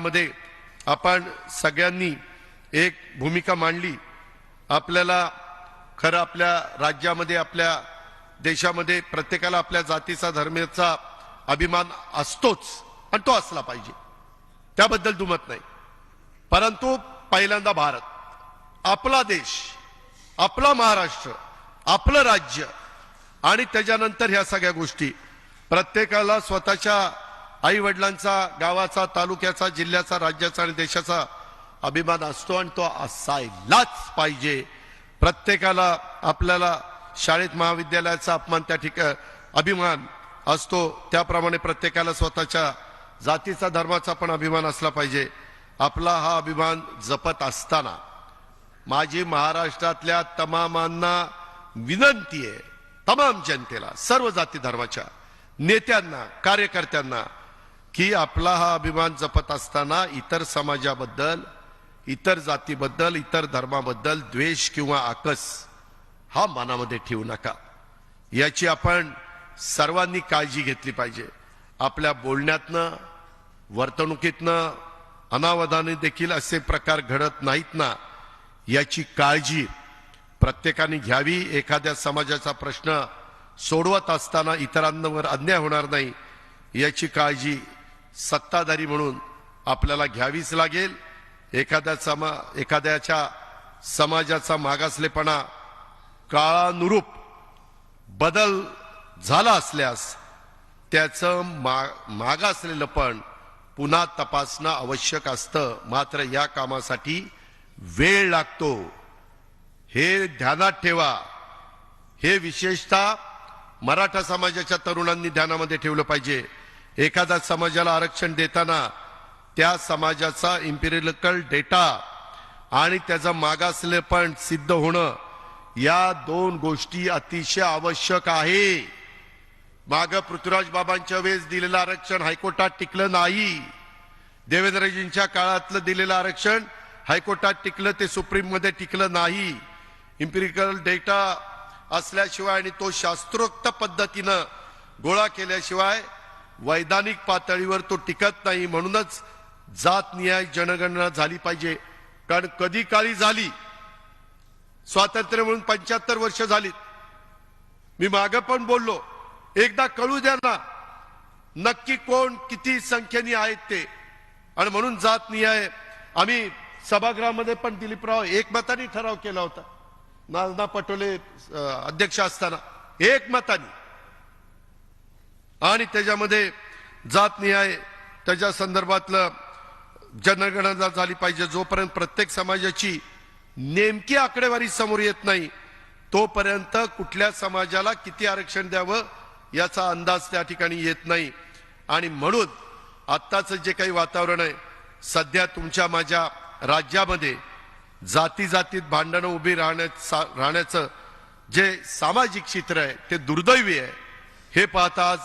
मध्ये आपण सगळ्यांनी एक भूमिका मांडली। आपल्याला खरं आपल्या राज्यामध्ये आपल्या देशामध्ये प्रत्येकाला आपल्या जातीचा धर्माचा अभिमान असतोच आणि तो असला पाहिजे, त्याबद्दल दुमत नाही। परंतु पहिल्यांदा भारत आपला देश, आपला महाराष्ट्र, आपलं राज्य आणि त्याच्यानंतर ह्या सगळ्या गोष्टी प्रत्येकाला स्वतःच्या आई वडिलांचा, गावाचा, तालुक्याचा, जिल्ह्याचा, राज्याचा आणि देशाचा अभिमान असतो आणि तो असायलाच पाहिजे। प्रत्येकाला आपल्याला शाळेत महाविद्यालयाचा अपमान त्या ठिकाणी अभिमान असतो, त्याप्रमाणे प्रत्येकाला स्वतःच्या जातीचा धर्माचा पण अभिमान असला पाहिजे। आपला हा अभिमान जपत असताना माझी महाराष्ट्रातल्या तमामांना विनंती आहे, तमाम जनतेला, सर्व जाती धर्माच्या नेत्यांना, कार्यकर्त्यांना, की आपला हा अभिमान जपत असताना इतर समाजाबद्दल, इतर जातीबद्दल, इतर धर्माबद्दल द्वेष किंवा आकस हा मनामध्ये ठेवू नका। याची आपण सर्वांनी काळजी घेतली पाहिजे। आपल्या बोलण्यातनं, वर्तणुकीतनं, अनावधाने देखील असे प्रकार घडत नाहीत ना, याची काळजी प्रत्येकाने घ्यावी। एखाद्या समाजाचा प्रश्न सोडवत असताना इतरांवर अन्याय होणार नाही याची काळजी सत्ताधारी म्हणून आपल्याला घ्यावीच लागेल। एखाद्याच्या समाजाचा मागासलेपणा काळानुरूप बदल झाला असल्यास त्याचं मागासलेलं पण पुन्हा तपासणं आवश्यक असतं। मात्र या कामासाठी वेळ लागतो, हे ध्यानात ठेवा। हे विशेषतः मराठा समाजाच्या तरुणांनी ध्यानामध्ये ठेवलं पाहिजे। एखाद्या समाजाला आरक्षण देताना त्या समाजाचा इम्पिरिकल डेटा आणि त्याचा मागासलेपण सिद्ध होणं या दोन गोष्टी अतिशय आवश्यक आहे। माग पृथ्वीराज बाबांच्या वेळेस दिलेलं आरक्षण हायकोर्टात टिकलं नाही। देवेंद्रजींच्या काळातलं दिलेलं आरक्षण हायकोर्टात टिकलं, ते सुप्रीम मध्ये टिकलं नाही। इम्पिरिकल डेटा असल्याशिवाय आणि तो शास्त्रोक्त पद्धतीनं गोळा केल्याशिवाय वैधानिक पातळीवर तो टिकत नाही। म्हणूनच जातनिहाय जनगणना झाली पाहिजे, कारण कधी काळी झाली, स्वातंत्र्य म्हणून 75 वर्ष झालीत। मी मागे पण बोललो, एकदा कळू द्या ना नक्की कोण किती संख्येने आहेत ते। आणि म्हणून जातनिहाय आम्ही सभागृहामध्ये पण दिलीपराव एकमताने ठराव केला होता, नाना पटोले अध्यक्ष असताना एकमताने, आणि त्याच्यामध्ये जातनिहाय त्याच्या संदर्भातलं जनगणना झाली पाहिजे। जोपर्यंत प्रत्येक समाजाची नेमकी आकडेवारी समोर येत नाही तोपर्यंत कुठल्या समाजाला किती आरक्षण द्यावं याचा अंदाज त्या ठिकाणी येत नाही। आणि म्हणून आत्ताचं जे काही वातावरण आहे सध्या तुमच्या माझ्या राज्यामध्ये जाती जातीत भांडणं उभी राहण्याचं जे सामाजिक चित्र आहे ते दुर्दैवी आहे। हे पाहता आज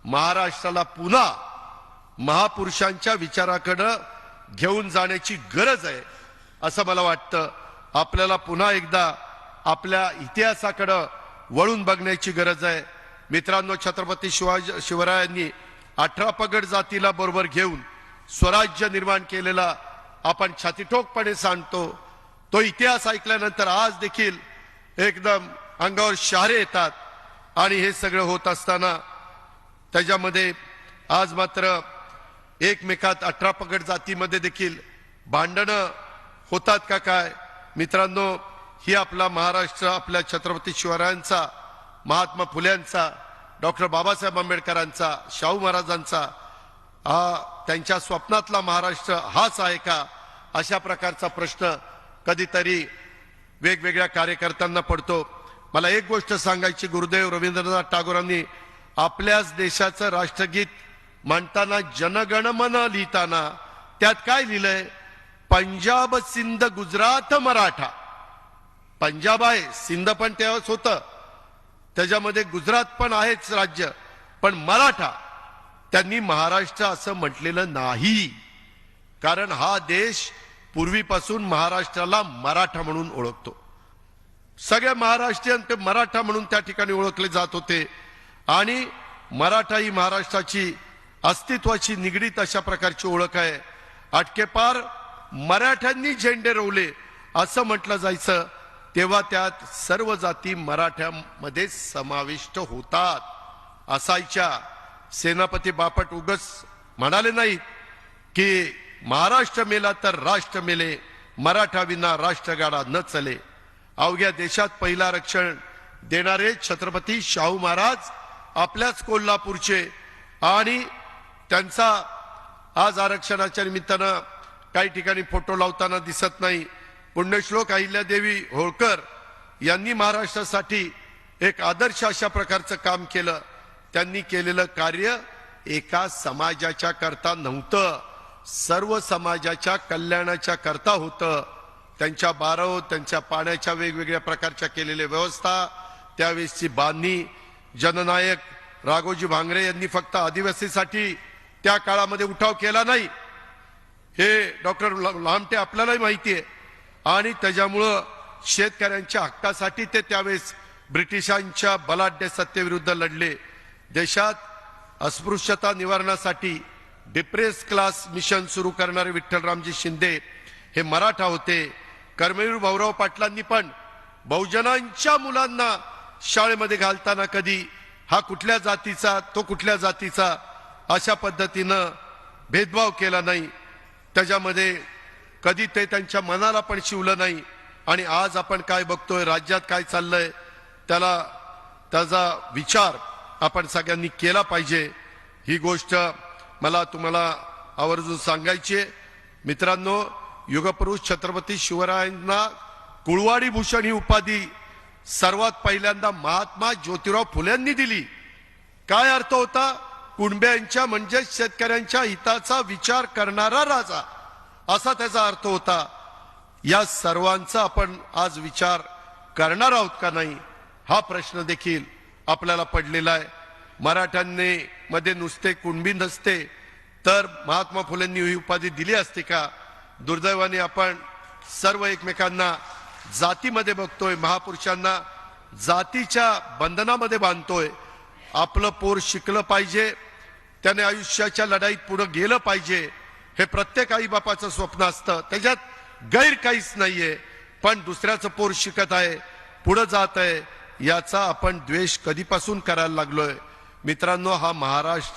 महाराष्ट्राला पुन्हा महापुरुषांच्या विचाराकडे घेऊन जाण्याची गरज आहे असं मला वाटतं। आपल्याला पुन्हा एकदा आपल्या इतिहासाकडे वळून बघण्याची गरज आहे। मित्रांनो, छत्रपती शिवरायांनी 18 पगड जातीला बरोबर घेऊन स्वराज्य निर्माण केलेला आपण छातीठोकपणे सांगतो। तो इतिहास ऐकल्यानंतर आज देखील एकदम अंगावर शहारे येतात। आणि हे सगळं होत असताना त्याच्यामध्ये आज मात्र एकमेकात 18 पगड जातीमध्ये देखील भांडणं होतात का काय? मित्रांनो, ही आपला महाराष्ट्र आपल्या छत्रपती शिवरायांचा, महात्मा फुल्यांचा, डॉक्टर बाबासाहेब आंबेडकरांचा, शाहू महाराजांचा त्यांच्या स्वप्नातला महाराष्ट्र हाच आहे का? अशा प्रकारचा प्रश्न कधीतरी वेगवेगळ्या कार्यकर्त्यांना पडतो। मला एक गोष्ट सांगायची, गुरुदेव रवींद्रनाथ टागोरांनी आपल्याच देशाचं राष्ट्रगीत म्हणताना जनगणमन लिहिताना त्यात काय लिहिलंय? पंजाब, सिंध, गुजरात, मराठा। पंजाब आहे, सिंध पण तेव्हाच होतं, त्याच्यामध्ये गुजरात पण आहेच राज्य, पण मराठा त्यांनी महाराष्ट्र असं म्हटलेलं नाही। कारण हा देश पूर्वीपासून महाराष्ट्राला मराठा म्हणून ओळखतो। सगळे महाराष्ट्रीयन ते मराठा म्हणून त्या ठिकाणी ओळखले जात होते। आणि मराठा ही महाराष्ट्राची अस्तित्वाची निगडीत अशा प्रकारची ओळख आहे। अटकेपार मराठ्यांनी झेंडे रोवले असं म्हटलं जायचं, तेव्हा त्यात सर्व जाती मराठ्यांमध्ये समाविष्ट होतात असायच्या. सेनापती बापट उगस म्हणाले नाहीत की महाराष्ट्र मेला तर राष्ट्र मेले, मराठा विना राष्ट्रगाडा न चले. अवघ्या देशात पहिला रक्षण देणारे छत्रपती शाहू महाराज आपल्याच कोल्हापूरचे, आणि त्यांचा आज आरक्षणाच्या निमित्तानं काही ठिकाणी फोटो लावताना दिसत नाही. पुण्यश्लोक अहिल्यादेवी होळकर यांनी महाराष्ट्रासाठी एक आदर्श अशा प्रकारचं काम केलं. त्यांनी केलेलं कार्य एका समाजाच्या करता नव्हतं, सर्व समाजाच्या कल्याणाच्या करता होतं. त्यांच्या बारव, त्यांच्या पाण्याच्या वेगवेगळ्या प्रकारच्या केलेल्या व्यवस्था, त्यावेळेसची बांधणी. जननायक राघोजी भांगरे यांनी फक्त आदिवासीसाठी त्या काळामध्ये उठाव केला नाही, हे डॉक्टर लामटे आपल्यालाही माहिती आहे. आणि त्याच्यामुळं शेतकऱ्यांच्या हक्कासाठी ते त्यावेळेस ब्रिटिशांच्या बलाढ्य सत्तेविरुद्ध लढले. देशात अस्पृश्यता निवारणासाठी डिप्रेस क्लास मिशन सुरू करणारे विठ्ठलरामजी शिंदे हे मराठा होते. कर्मवीर भाऊराव पाटलांनी पण बहुजनांच्या मुलांना शाळेमध्ये घालताना कधी हा कुठल्या जातीचा तो कुठल्या जातीचा अशा पद्धतीनं भेदभाव केला नाही. त्याच्यामध्ये कधी ते त्यांच्या मनाला पण शिवलं नाही. आणि आज आपण काय बघतोय, राज्यात काय चाललंय, त्याचा विचार आपण सगळ्यांनी केला पाहिजे. ही गोष्ट मला तुम्हाला आवर्जून सांगायची आहे. मित्रांनो, युगपुरुष छत्रपती शिवरायांना कुळवाडी भूषण ही उपाधी सर्वात पहिल्यांदा महात्मा ज्योतिराव फुलेंनी दिली. काय अर्थ होता? कुणब्यांच्या म्हणजे शेतकऱ्यांच्या हिताचा विचार करणारा राजा, असा त्याचा अर्थ होता. या सर्वांचा आपण आज विचार करणार आहोत का नाही, हा प्रश्न देखील आपल्याला पडलेला आहे. मराठ्यांनी मध्ये नुसते कुणबी नसते तर महात्मा फुलेंनी ही उपाधी दिली असते का? दुर्दैवाने आपण सर्व एकमेकांना जातीमध्ये बघतोय, महापुरुषांना जातीच्या बंधनामध्ये बांधतोय. आपलं पोर शिकलं पाहिजे, त्याने आयुष्याच्या लढाईत पुढे गेलं पाहिजे, हे प्रत्येक आई बापाचं स्वप्न असतं, त्याच्यात गैर काहीच नाहीये. पण दुसऱ्याचं पोर शिकत आहे, पुढे जात आहे, याचा आपण द्वेष कधीपासून करायला लागलोय. मित्रांनो, हा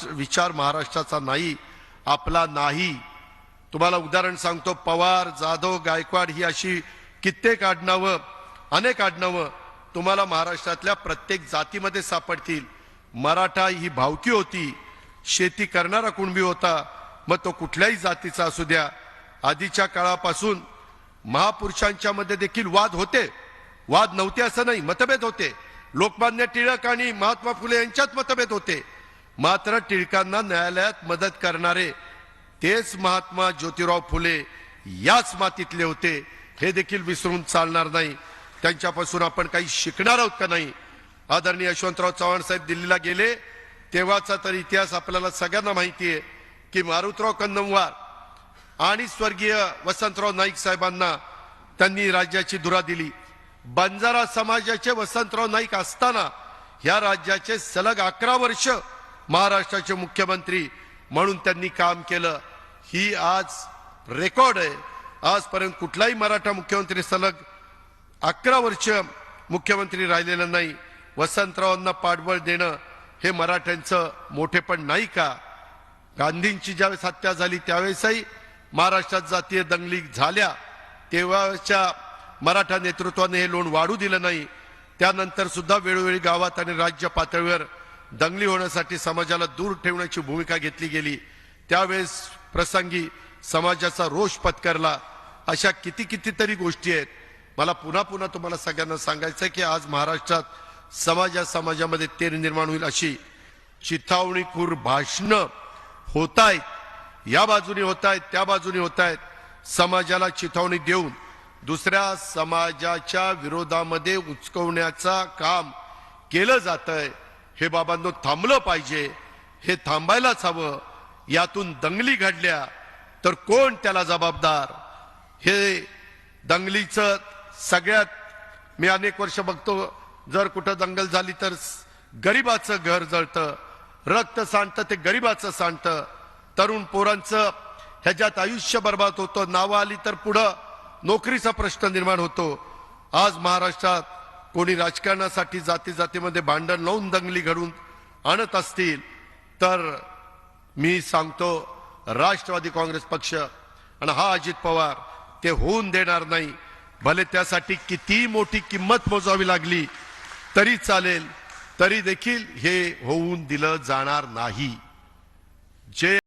विचार महाराष्ट्राचा नाही, आपला नाही. तुम्हाला उदाहरण सांगतो, पवार, जाधव, गायकवाड ही अशी कित्येक आडनावं, अनेक आडनावं तुम्हाला महाराष्ट्रातल्या प्रत्येक जातीमध्ये सापडतील. मराठा ही भावकी होती, शेती करणारा कुणबी होता, मग तो कुठल्याही जातीचा असू द्या. आधीच्या काळापासून महापुरुषांच्या मध्ये देखील वाद होते, वाद नव्हते असं नाही, मतभेद होते. लोकमान्य टिळक आणि महात्मा फुले यांच्यात मतभेद होते. मात्र टिळकांना न्यायालयात मदत करणारे तेच महात्मा ज्योतिराव फुले याच मातीतले होते, हे देखील विसरून चालणार नाही. त्यांच्यापासून आपण काही शिकणार आहोत का नाही? आदरणीय यशवंतराव चव्हाण साहेब दिल्लीला गेले तेव्हाचा तर इतिहास आपल्याला सगळ्यांना माहिती आहे की मारुतराव कन्नमवार आणि स्वर्गीय वसंतराव नाईक साहेबांना त्यांनी राज्याची धुरा दिली. बंजारा समाजाचे वसंतराव नाईक असताना ह्या राज्याचे सलग 11 वर्ष महाराष्ट्राचे मुख्यमंत्री म्हणून त्यांनी काम केलं. ही आज रेकॉर्ड आहे. आजपर्यंत कुठलाही मराठा मुख्यमंत्री सलग 11 वर्ष मुख्यमंत्री राहिलेला नाही. वसंतरावांना पाठबळ देणं हे मराठ्यांचं मोठेपण नाही का? गांधींची ज्यावेळेस हत्या झाली त्यावेळेसही महाराष्ट्रात जातीय दंगली झाल्या, तेव्हाच्या मराठा नेतृत्वाने हे लोण वाढू दिलं नाही. त्यानंतर सुद्धा वेळोवेळी गावात आणि राज्य पातळीवर दंगली होण्यासाठी समाजाला दूर ठेवण्याची भूमिका घेतली गेली. त्यावेळेस प्रसंगी समाजाचा रोष पत्करला. अशा कितीतरी गोष्टी आहेत. मला पुन्हा पुन्हा तुम्हाला सगळ्यांना सांगायचं की आज महाराष्ट्रात समाजामध्ये तेर निर्माण होईल अशी चिथावणीखोर भाषणं होत आहेत. या बाजूने होत आहेत, त्या बाजूने होत आहेत. समाजाला चिथावणी देऊन दुसऱ्या समाजाच्या विरोधामध्ये उचकवण्याचा काम केलं जातंय. हे बाबांनो थांबलं पाहिजे, हे थांबायलाच हवं. यातून दंगली घडल्या तर कोण त्याला जबाबदार? हे दंगलीचं सगळ्यात मी अनेक वर्ष बघतो, जर कुठं दंगल झाली तर गरीबाचं घर जळतं, रक्त सांडतं ते गरीबाचं सांडतं, तरुण पोरांचं ह्याच्यात आयुष्य बर्बाद होतं. नावं आली तर पुढं नोकरीचा प्रश्न निर्माण होतो. आज महाराष्ट्रात कोणी राजकारणासाठी जाती जातीमध्ये भांडण लावून दंगली घडून आणत असतील तर मी सांगतो, राष्ट्रवादी काँग्रेस पक्ष आणि हा अजित पवार ते होऊन देणार नाही. भले त्यासाठी किती मोठी किंमत मोजावी लागली तरी चालेल, तरी देखील हे होऊन दिलं जाणार नाही. जे